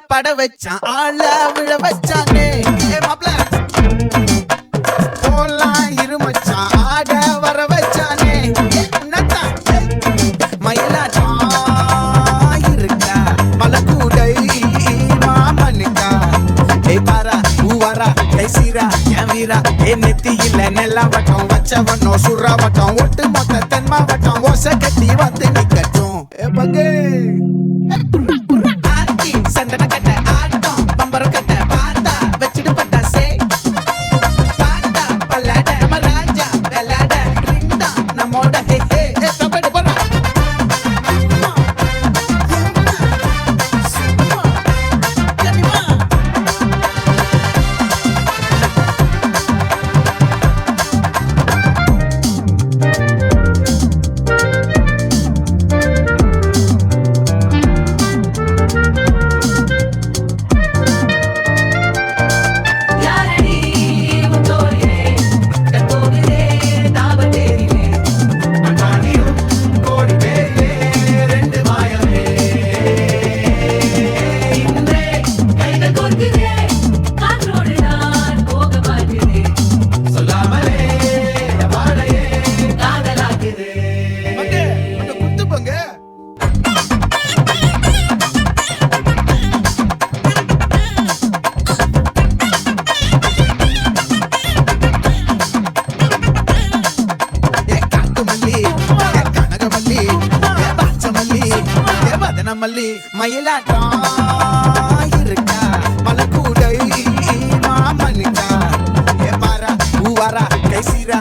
பட வச்சான் ஆள விழ வச்சானே மாப்ள போலாம் இருமச்சான் ஆட வர வச்சானே மயிலாட்டம் இருக்கா மலக்கூடை மாமனுக்கா பாரா பூவாரா கைசீரா என் வீரா நெத்தியில நெல்லாவட்டம் வச்சவனோ சுறாவட்டம் ஒட்டு மொத்த தென்மாவட்டம் ஓசை கட்டி வந்து நிக்கட்டும் பங்கே சந்தன கட்ட ஆட்டம் பம்பரம் கட்ட பாத்தா வச்சிடு பட்டாசே பாத்தா பல்லாட நம்ம ராஜா வெள்ளாட ரிண்டா நம்மோட ஹே ஹே கபடி போறா மல்லி மயிலாட்டம் இருக்கா மலக்கூடை மாமனுக்கா பாரா பூவாரா கைசீரா